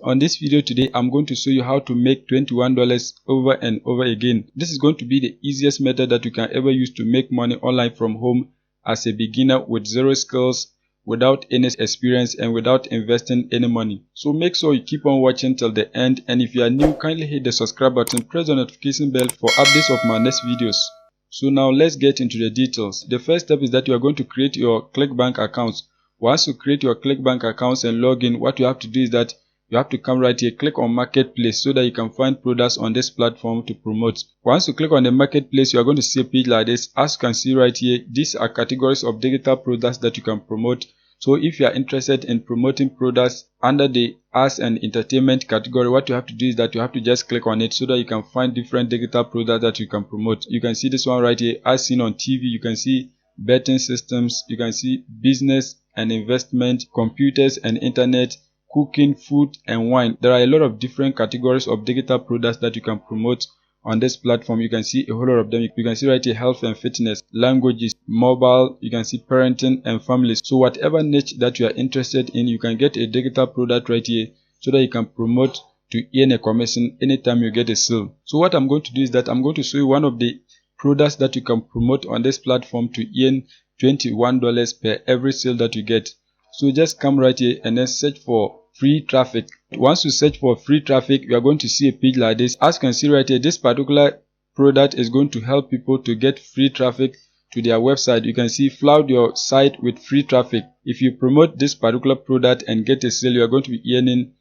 On this video today, I'm going to show you how to make $21 over and over again. This is going to be the easiest method that you can ever use to make money online from home as a beginner with zero skills, without any experience, and without investing any money. So make sure you keep on watching till the end, and if you are new, kindly hit the subscribe button, press the notification bell for updates of my next videos. So now let's get into the details. The first step is that you are going to create your ClickBank account. Once you create your ClickBank accounts and log in, what you have to do is that you have to come right here, click on marketplace so that you can find products on this platform to promote. Once you click on the marketplace, you are going to see a page like this. As you can see right here, these are categories of digital products that you can promote. So if you are interested in promoting products under the arts and entertainment category, what you have to do is that you have to just click on it so that you can find different digital products that you can promote. You can see this one right here, as seen on TV. You can see betting systems, you can see business and investment, computers and internet, cooking, food and wine. There are a lot of different categories of digital products that you can promote on this platform. You can see a whole lot of them. You can see right here health and fitness, languages, mobile, you can see parenting and families. So whatever niche that you are interested in, you can get a digital product right here so that you can promote to earn a commission anytime you get a sale. So what I'm going to do is that I'm going to show you one of the products that you can promote on this platform to earn $21 per every sale that you get. So just come right here and then search for free traffic. Once you search for free traffic, you are going to see a page like this. As you can see right here, this particular product is going to help people to get free traffic to their website. You can see flood your site with free traffic. If you promote this particular product and get a sale, you are going to be earning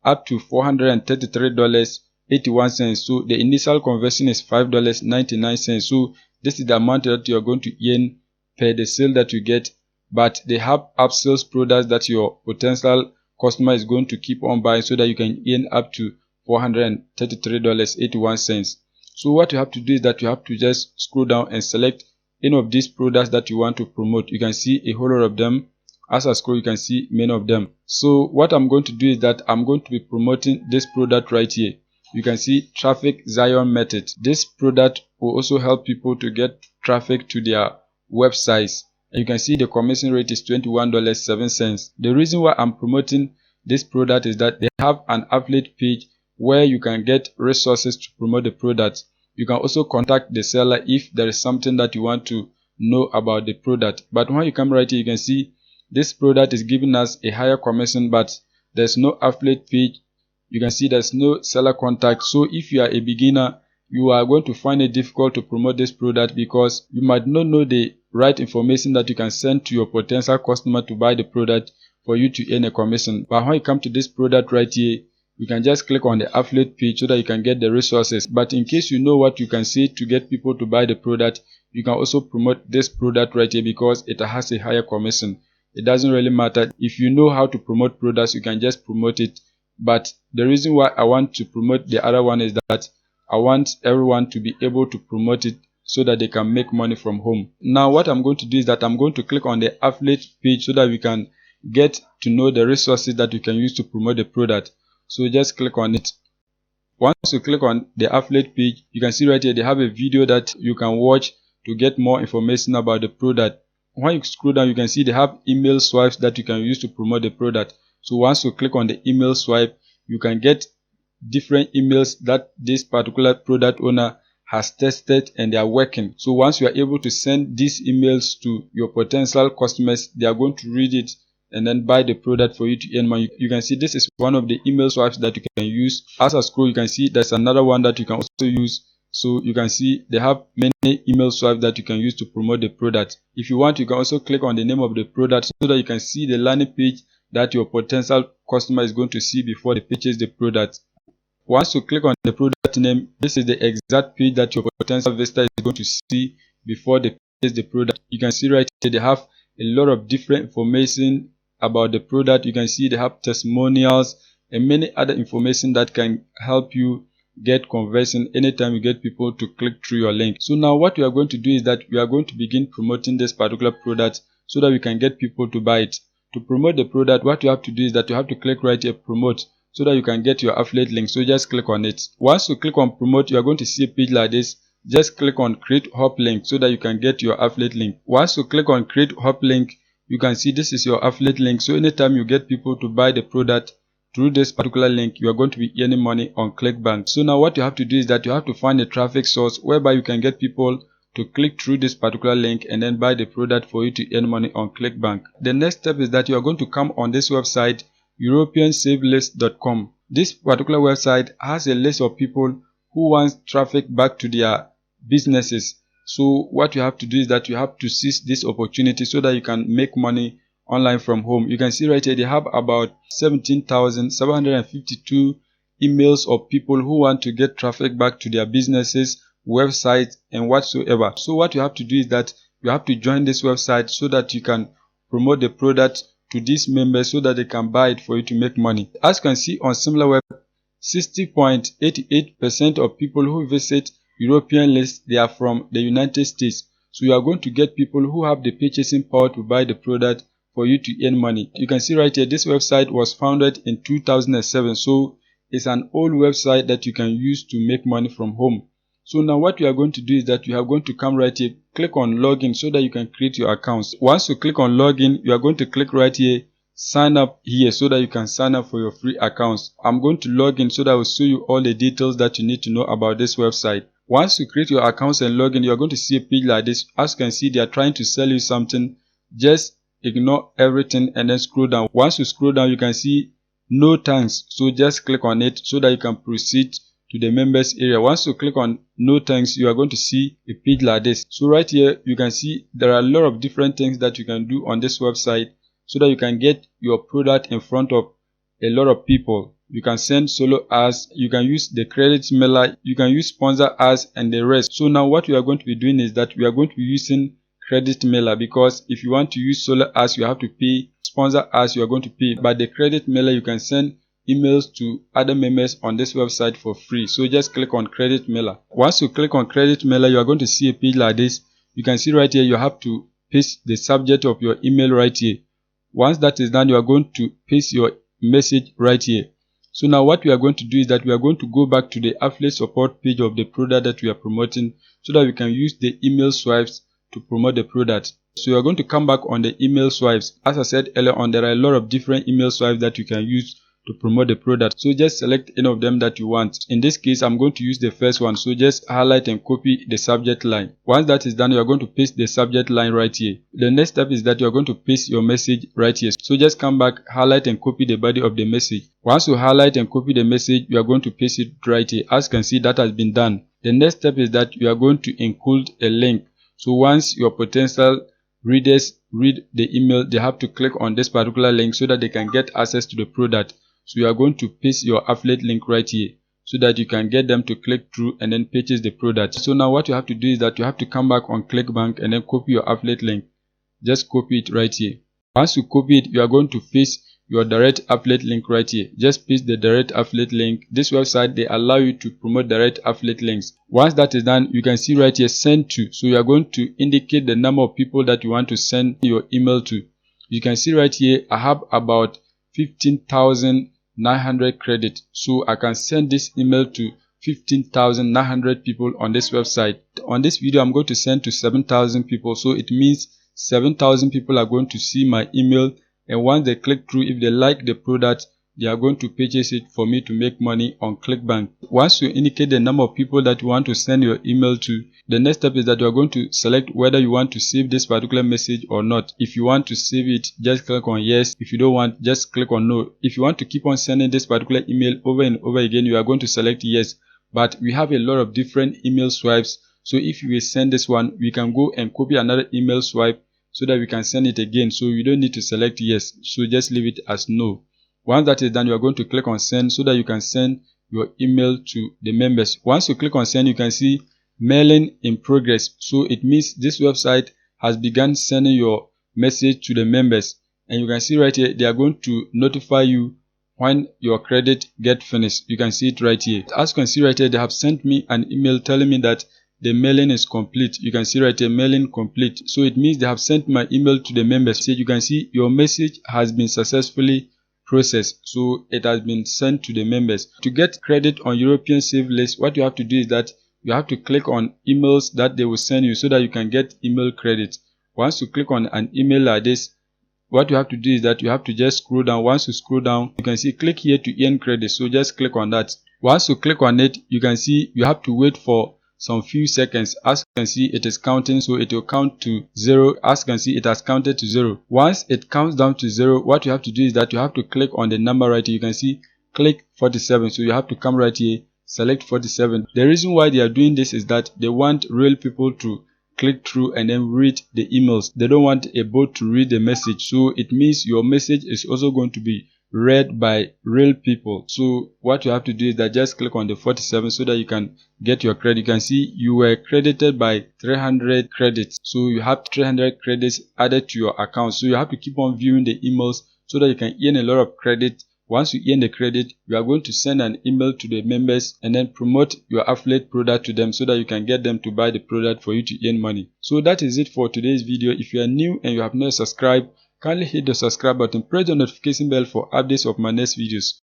up to $433.81. So the initial conversion is $5.99. So this is the amount that you are going to earn per the sale that you get. But they have upsells products that your potential customer is going to keep on buying so that you can earn up to $433.81. So what you have to do is that you have to just scroll down and select any of these products that you want to promote. You can see a whole lot of them. As I scroll, you can see many of them. So what I'm going to do is that I'm going to be promoting this product right here. You can see traffic Zion method. This product will also help people to get traffic to their websites. You can see the commission rate is $21.07. The reason why I'm promoting this product is that they have an affiliate page where you can get resources to promote the product. You can also contact the seller if there is something that you want to know about the product. But when you come right here, you can see this product is giving us a higher commission, but there's no affiliate page. You can see there's no seller contact. So if you are a beginner, you are going to find it difficult to promote this product because you might not know the right information that you can send to your potential customer to buy the product for you to earn a commission. But when you come to this product right here, you can just click on the affiliate page so that you can get the resources. But in case you know what you can say to get people to buy the product, you can also promote this product right here because it has a higher commission. It doesn't really matter. If you know how to promote products, you can just promote it. But the reason why I want to promote the other one is that I want everyone to be able to promote it so that they can make money from home. Now what I'm going to do is that I'm going to click on the affiliate page so that we can get to know the resources that you can use to promote the product. So just click on it. Once you click on the affiliate page, you can see right here they have a video that you can watch to get more information about the product. When you scroll down, you can see they have email swipes that you can use to promote the product. So once you click on the email swipe, you can get different emails that this particular product owner has tested and they are working. So once you are able to send these emails to your potential customers, they are going to read it and then buy the product for you to earn money. You can see this is one of the email swipes that you can use. As I scroll, you can see there's another one that you can also use. So you can see they have many email swipes that you can use to promote the product. If you want, you can also click on the name of the product so that you can see the landing page that your potential customer is going to see before they purchase the product. Once you click on the product name, this is the exact page that your potential visitor is going to see before they purchase the product. You can see right here they have a lot of different information about the product. You can see they have testimonials and many other information that can help you get conversion anytime you get people to click through your link. So now what we are going to do is that we are going to begin promoting this particular product so that we can get people to buy it. To promote the product, what you have to do is that you have to click right here, promote, so that you can get your affiliate link. So just click on it. Once you click on promote, you are going to see a page like this. Just click on create hop link so that you can get your affiliate link. Once you click on create hop link, you can see this is your affiliate link. So anytime you get people to buy the product through this particular link, you are going to be earning money on ClickBank. So now what you have to do is that you have to find a traffic source whereby you can get people to click through this particular link and then buy the product for you to earn money on ClickBank. The next step is that you are going to come on this website, europeansavelist.com. This particular website has a list of people who want traffic back to their businesses. So what you have to do is that you have to seize this opportunity so that you can make money online from home. You can see right here they have about 17,752 emails of people who want to get traffic back to their businesses, websites, and whatsoever. So what you have to do is that you have to join this website so that you can promote the product to these members so that they can buy it for you to make money. As you can see on SimilarWeb, 60.88% of people who visit European list, they are from the United States. So you are going to get people who have the purchasing power to buy the product for you to earn money. You can see right here, this website was founded in 2007. So it's an old website that you can use to make money from home. So now what you are going to do is that you are going to come right here, click on login so that you can create your accounts. Once you click on login, you are going to click right here, sign up here so that you can sign up for your free accounts. I'm going to log in so that I will show you all the details that you need to know about this website. Once you create your accounts and log in, you are going to see a page like this. As you can see, they are trying to sell you something. Just ignore everything and then scroll down. Once you scroll down, you can see no thanks. So just click on it so that you can proceed to the members area. Once you click on no thanks, you are going to see a page like this. So right here, you can see there are a lot of different things that you can do on this website so that you can get your product in front of a lot of people. You can send solo ads, you can use the credit mailer, you can use sponsor ads and the rest. So now what we are going to be doing is that we are going to be using credit mailer, because if you want to use solo ads, you have to pay. Sponsor ads, you are going to pay. But the credit mailer, you can send emails to other members on this website for free. So just click on credit mailer. Once you click on credit mailer, you are going to see a page like this. You can see right here, you have to paste the subject of your email right here. Once that is done, you are going to paste your message right here. So now what we are going to do is that we are going to go back to the affiliate support page of the product that we are promoting so that we can use the email swipes to promote the product. So you are going to come back on the email swipes. As I said earlier on, there are a lot of different email swipes that you can use to promote the product. So just select any of them that you want. In this case, I'm going to use the first one. So just highlight and copy the subject line. Once that is done, you are going to paste the subject line right here. The next step is that you are going to paste your message right here. So just come back, highlight and copy the body of the message. Once you highlight and copy the message, you are going to paste it right here. As you can see, that has been done. The next step is that you are going to include a link. So once your potential readers read the email, they have to click on this particular link so that they can get access to the product. So you are going to paste your affiliate link right here so that you can get them to click through and then purchase the product. So now what you have to do is that you have to come back on ClickBank and then copy your affiliate link. Just copy it right here. Once you copy it, you are going to paste your direct affiliate link right here. Just paste the direct affiliate link. This website, they allow you to promote direct affiliate links. Once that is done, you can see right here, send to. So you are going to indicate the number of people that you want to send your email to. You can see right here, I have about 15,900 credit. So I can send this email to 15,900 people on this website. On this video, I'm going to send to 7,000 people. So it means 7,000 people are going to see my email, and once they click through, if they like the product, they are going to purchase it for me to make money on ClickBank. Once you indicate the number of people that you want to send your email to, the next step is that you are going to select whether you want to save this particular message or not. If you want to save it, just click on yes. If you don't want, just click on no. If you want to keep on sending this particular email over and over again, you are going to select yes. But we have a lot of different email swipes. So if you will send this one, we can go and copy another email swipe so that we can send it again. So you don't need to select yes. So just leave it as no. Once that is done, you are going to click on send so that you can send your email to the members. Once you click on send, you can see mailing in progress. So it means this website has begun sending your message to the members. And you can see right here, they are going to notify you when your credit get finished. You can see it right here. As you can see right here, they have sent me an email telling me that the mailing is complete. You can see right here, mailing complete. So it means they have sent my email to the members. So you can see your message has been successfully processed. So it has been sent to the members. To get credit on European Save List, what you have to do is that you have to click on emails that they will send you so that you can get email credit. Once you click on an email like this, what you have to do is that you have to just scroll down. Once you scroll down, you can see click here to earn credit. So just click on that. Once you click on it, you can see you have to wait for some few seconds. As you can see, it is counting, so it will count to 0. As you can see, it has counted to 0. Once it counts down to 0, what you have to do is that you have to click on the number right here. You can see click 47. So you have to come right here, select 47. The reason why they are doing this is that they want real people to click through and then read the emails. They don't want a bot to read the message. So it means your message is also going to be read by real people. So what you have to do is that just click on the 47 so that you can get your credit. You can see you were credited by 300 credits. So you have 300 credits added to your account. So you have to keep on viewing the emails so that you can earn a lot of credit. Once you earn the credit, you are going to send an email to the members and then promote your affiliate product to them so that you can get them to buy the product for you to earn money. So that is it for today's video. If you are new and you have not subscribed, kindly hit the subscribe button, press the notification bell for updates of my next videos.